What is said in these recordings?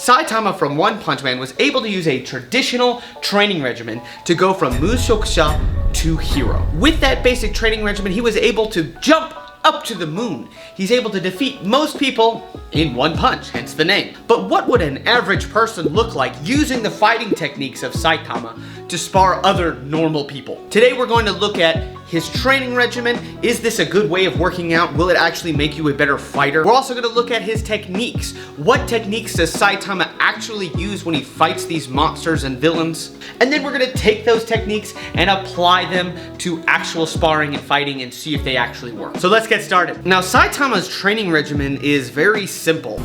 Saitama from One Punch Man was able to use a traditional training regimen to go from Mushokusha to hero. With that basic training regimen, he was able to jump up to the moon. He's able to defeat most people in one punch, hence the name. But what would an average person look like using the fighting techniques of Saitama to spar other normal people? Today we're going to look at his training regimen. Is this a good way of working out? Will it actually make you a better fighter? We're also going to look at his techniques. What techniques does Saitama actually use when he fights these monsters and villains? And then we're going to take those techniques and apply them to actual sparring and fighting and see if they actually work. So let's get started. Now, Saitama's training regimen is very simple.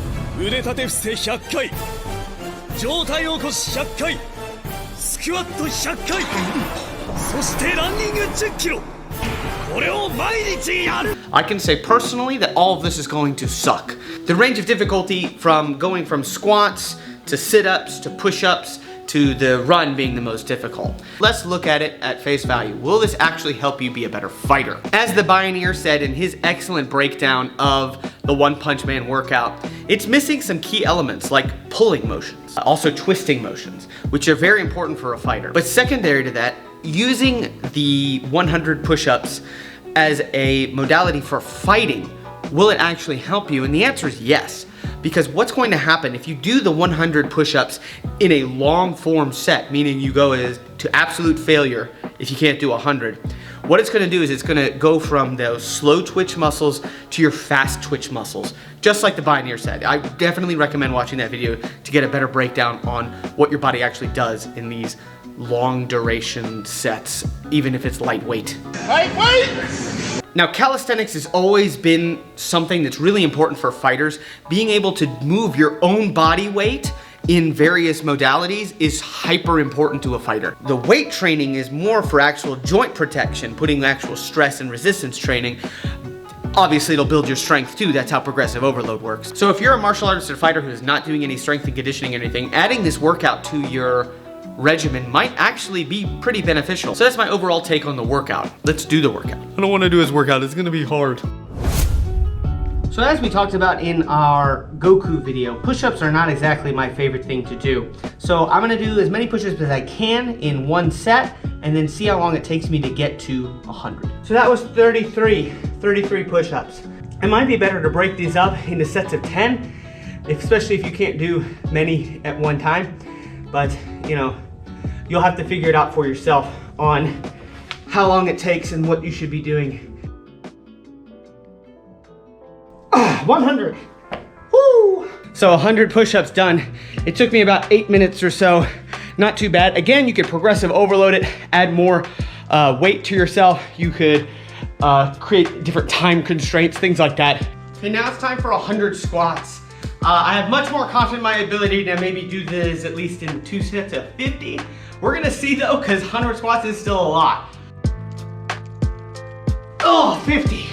I can say personally that all of this is going to suck. The range of difficulty from going from squats to sit-ups to push-ups to the run being the most difficult. Let's look at it at face value. Will this actually help you be a better fighter? As the Bioneer said in his excellent breakdown of the One Punch Man workout, it's missing some key elements like pulling motions, also twisting motions, which are very important for a fighter. But secondary to that, using the 100 push-ups as a modality for fighting, will it actually help you? And the answer is yes. Because what's going to happen if you do the 100 push-ups in a long form set, meaning you go to absolute failure if you can't do 100, what it's gonna do is it's gonna go from those slow twitch muscles to your fast twitch muscles, just like the Bioneer said. I definitely recommend watching that video to get a better breakdown on what your body actually does in these long duration sets, even if it's lightweight. Lightweight! Now, calisthenics has always been something that's really important for fighters. Being able to move your own body weight in various modalities is hyper important to a fighter. The weight training is more for actual joint protection, putting actual stress and resistance training. Obviously, it'll build your strength too. That's how progressive overload works. So if you're a martial artist or fighter who is not doing any strength and conditioning or anything, adding this workout to your regimen might actually be pretty beneficial. So that's my overall take on the workout. Let's do the workout. I don't want to do his workout. It's gonna be hard. So as we talked about in our Goku video, push-ups are not exactly my favorite thing to do. So I'm gonna do as many push-ups as I can in one set and then see how long it takes me to get to 100. So that was 33 push-ups. It might be better to break these up into sets of 10, especially if you can't do many at one time. But, you know, you'll have to figure it out for yourself on how long it takes and what you should be doing. 100. Woo! So 100 push-ups done. It took me about 8 minutes or so. Not too bad. Again, you could progressive overload it, add more weight to yourself. You could create different time constraints, things like that. Okay, now it's time for 100 squats. I have much more confidence in my ability to maybe do this at least in 2 sets of 50. We're gonna see though, because 100 squats is still a lot. Oh, 50.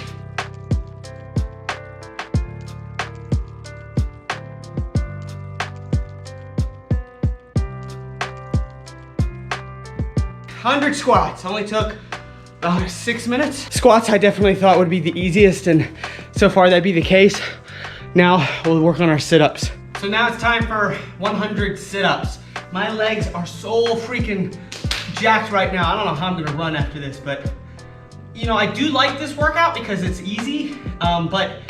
$100 squats, only took 6 minutes. Squats I definitely thought would be the easiest, and so far that'd be the case. Now we'll work on our sit-ups. So now it's time for 100 sit-ups. My legs are so freaking jacked right now. I don't know how I'm gonna run after this, but you know, I do like this workout because it's easy, but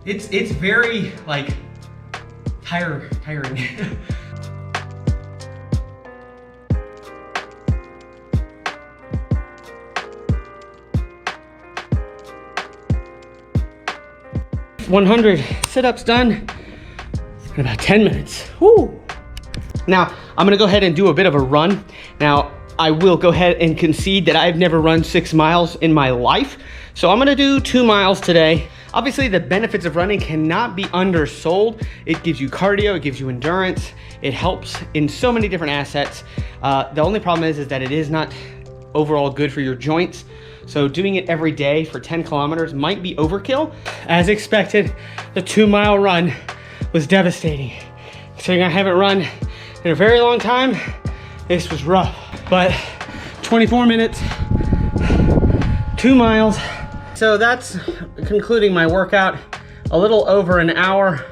it's very like tiring. 100 sit-ups done in about 10 minutes. Woo! Now, I'm gonna go ahead and do a bit of a run. Now, I will go ahead and concede that I've never run 6 miles in my life. So I'm gonna do 2 miles today. Obviously, the benefits of running cannot be undersold. It gives you cardio, it gives you endurance. It helps in so many different assets. The only problem is that it is not overall good for your joints. So doing it every day for 10 kilometers might be overkill. As expected, the 2 mile run was devastating. Considering I haven't run in a very long time, this was rough. But 24 minutes, 2 miles. So that's concluding my workout, a little over an hour.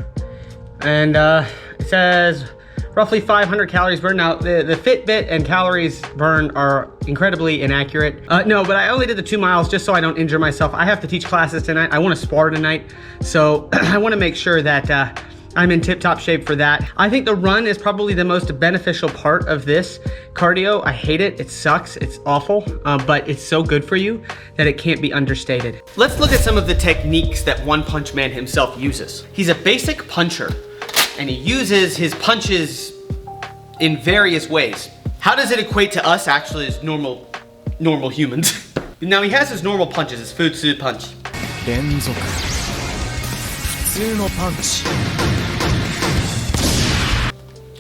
And it says roughly 500 calories burned. Now, the Fitbit and calories burned are incredibly inaccurate. No, but I only did the 2 miles just so I don't injure myself. I have to teach classes tonight. I want to spar tonight. So I want to make sure that I'm in tip-top shape for that. I think the run is probably the most beneficial part of this cardio. I hate it, it sucks, it's awful, but it's so good for you that it can't be understated. Let's look at some of the techniques that One Punch Man himself uses. He's a basic puncher, and he uses his punches in various ways. How does it equate to us actually as normal humans? Now he has his normal punches, his futsu punch.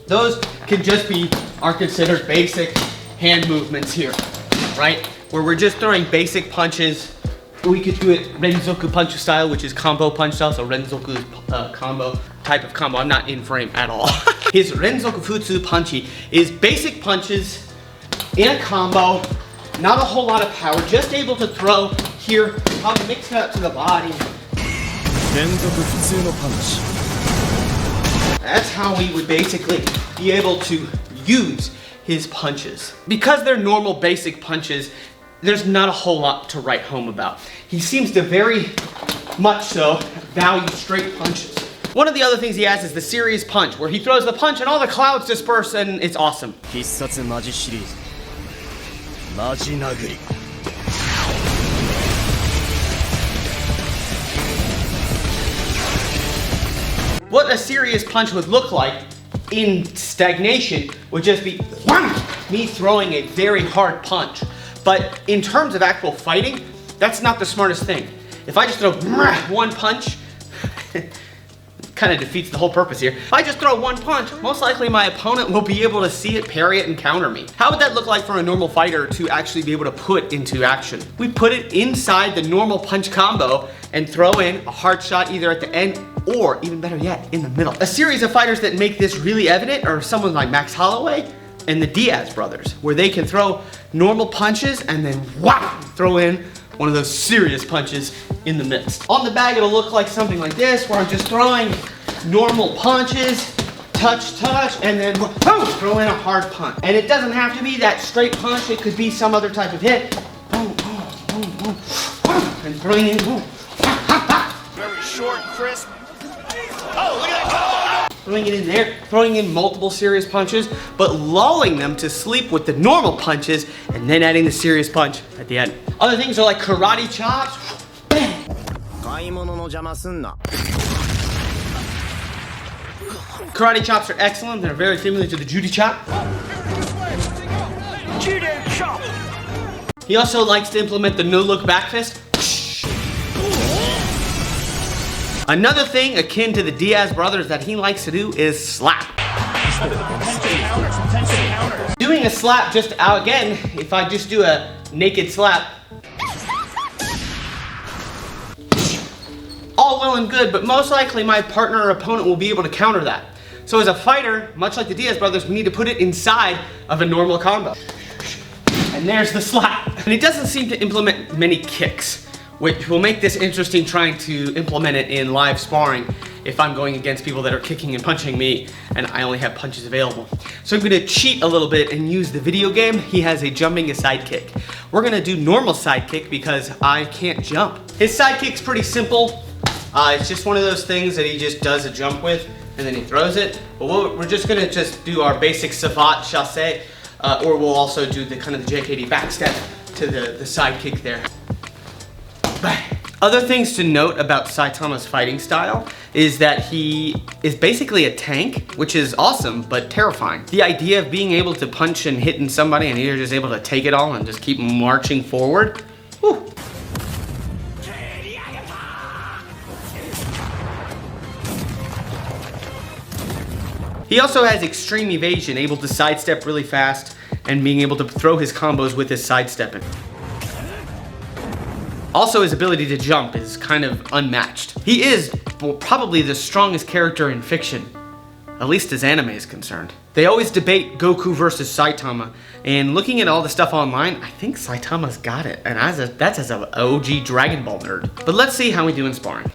Those can just are considered basic hand movements here, right? Where we're just throwing basic punches. We could do it Renzoku punch style, which is combo punch style, so Renzoku combo, type of combo. I'm not in frame at all. His Renzoku Futsu Punchy is basic punches in a combo, not a whole lot of power, just able to throw here, probably mix it up to the body. That's how we would basically be able to use his punches. Because they're normal basic punches, there's not a whole lot to write home about. He seems to very much so value straight punches. One of the other things he has is the serious punch, where he throws the punch and all the clouds disperse and it's awesome. What a serious punch would look like in stagnation would just be me throwing a very hard punch. But in terms of actual fighting, that's not the smartest thing. If I just throw one punch, kind of defeats the whole purpose here. If I just throw one punch, most likely my opponent will be able to see it, parry it, and counter me. How would that look like for a normal fighter to actually be able to put into action? We put it inside the normal punch combo and throw in a hard shot either at the end or, even better yet, in the middle. A series of fighters that make this really evident are someone like Max Holloway and the Diaz brothers, where they can throw normal punches and then throw in one of those serious punches in the midst. On the bag, it'll look like something like this, where I'm just throwing normal punches, touch, and then throw in a hard punch. And it doesn't have to be that straight punch, it could be some other type of hit. And throwing in, very short, crisp. Oh, look at that combo! Throwing it in there, throwing in multiple serious punches, but lulling them to sleep with the normal punches, and then adding the serious punch at the end. Other things are like karate chops. Karate chops are excellent. They're very similar to the Judo chop. Judo chop! He also likes to implement the no-look back fist. Another thing akin to the Diaz brothers that he likes to do is slap. Doing a slap just out again, if I just do a naked slap, all well and good, but most likely my partner or opponent will be able to counter that. So as a fighter, much like the Diaz brothers, we need to put it inside of a normal combo. And there's the slap. And it doesn't seem to implement many kicks, which will make this interesting trying to implement it in live sparring if I'm going against people that are kicking and punching me and I only have punches available. So I'm gonna cheat a little bit and use the video game. He has a jumping a side kick. We're gonna do normal side kick because I can't jump. His side kick's pretty simple. It's just one of those things that he just does a jump with and then he throws it. But we're just gonna do our basic savate chassé, or we'll also do the kind of the JKD backstep to the side kick there. Other things to note about Saitama's fighting style is that he is basically a tank, which is awesome, but terrifying. The idea of being able to punch and hit in somebody and you're just able to take it all and just keep marching forward, whew. He also has extreme evasion, able to sidestep really fast and being able to throw his combos with his sidestepping. Also, his ability to jump is kind of unmatched. He is probably the strongest character in fiction, at least as anime is concerned. They always debate Goku versus Saitama, and looking at all the stuff online, I think Saitama's got it, and that's as an OG Dragon Ball nerd. But let's see how we do in sparring.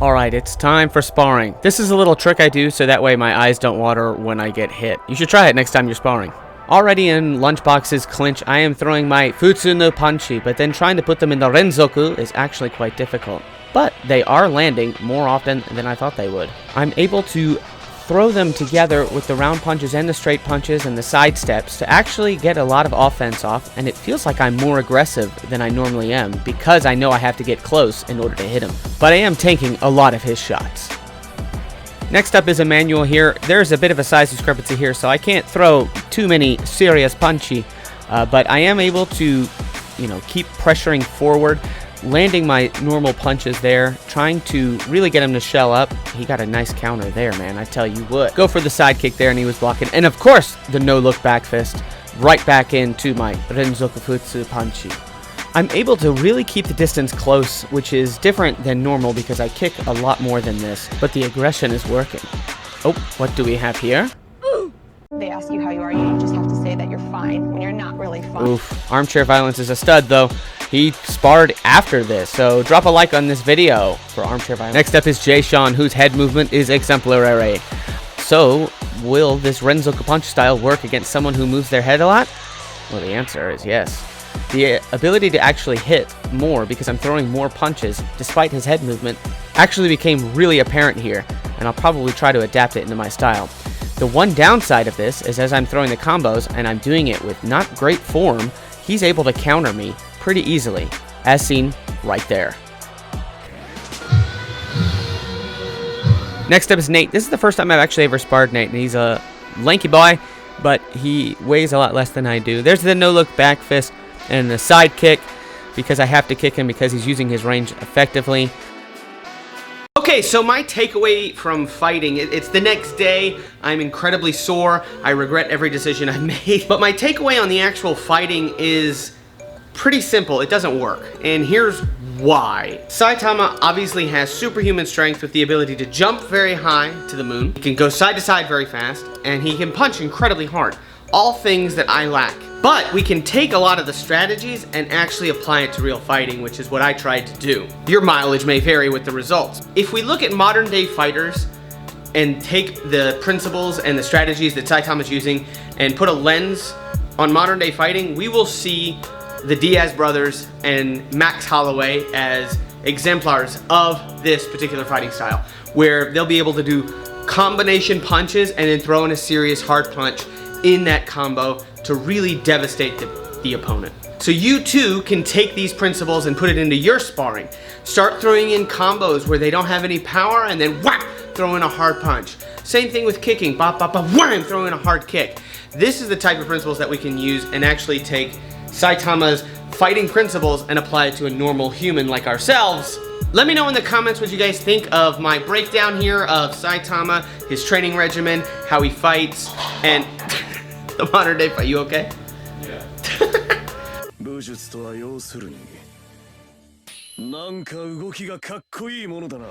Alright, it's time for sparring. This is a little trick I do so that way my eyes don't water when I get hit. You should try it next time you're sparring. Already in Lunchbox's clinch, I am throwing my Futsu no Panchi, but then trying to put them in the Renzoku is actually quite difficult. But they are landing more often than I thought they would. I'm able to throw them together with the round punches and the straight punches and the side steps to actually get a lot of offense off, and it feels like I'm more aggressive than I normally am because I know I have to get close in order to hit him. But I am tanking a lot of his shots. Next up is Emmanuel here. There's a bit of a size discrepancy here, so I can't throw too many serious punchy, but I am able to, keep pressuring forward, landing my normal punches there, trying to really get him to shell up. He got a nice counter there, man, I tell you what. Go for the side kick there, and he was blocking. And of course, the no-look back fist, right back into my Renzoku Futsu Panchi. I'm able to really keep the distance close, which is different than normal because I kick a lot more than this, but the aggression is working. Oh, what do we have here? They ask you how you are, you just have to say that you're fine when you're not really fine. Oof, armchair violence is a stud though. He sparred after this, so drop a like on this video for armchair violence. Next up is Jay Sean, whose head movement is exemplary. So, will this Renzoku punch style work against someone who moves their head a lot? Well, the answer is yes. The ability to actually hit more because I'm throwing more punches despite his head movement actually became really apparent here, and I'll probably try to adapt it into my style. The one downside of this is as I'm throwing the combos and I'm doing it with not great form, he's able to counter me pretty easily, as seen right there. Next up is Nate. This is the first time I've actually ever sparred Nate, and he's a lanky boy, but he weighs a lot less than I do. There's the no-look back fist and the side kick because I have to kick him because he's using his range effectively. Okay, so my takeaway from fighting, it's the next day. I'm incredibly sore. I regret every decision I made. But my takeaway on the actual fighting is pretty simple. It doesn't work. And here's why. Saitama obviously has superhuman strength with the ability to jump very high to the moon. He can go side to side very fast, and he can punch incredibly hard. All things that I lack. But we can take a lot of the strategies and actually apply it to real fighting, which is what I tried to do. Your mileage may vary with the results. If we look at modern day fighters and take the principles and the strategies that Saitama's using and put a lens on modern day fighting, we will see the Diaz brothers and Max Holloway as exemplars of this particular fighting style, where they'll be able to do combination punches and then throw in a serious hard punch in that combo to really devastate the opponent. So you too can take these principles and put it into your sparring. Start throwing in combos where they don't have any power and then whack, throw in a hard punch. Same thing with kicking, bop, bop, bop, wham, throw in a hard kick. This is the type of principles that we can use and actually take Saitama's fighting principles and apply it to a normal human like ourselves. Let me know in the comments what you guys think of my breakdown here of Saitama, his training regimen, how he fights, and the modern day fight. You okay? Yeah. 武術とは要するになんか動きがかっこいいものだな。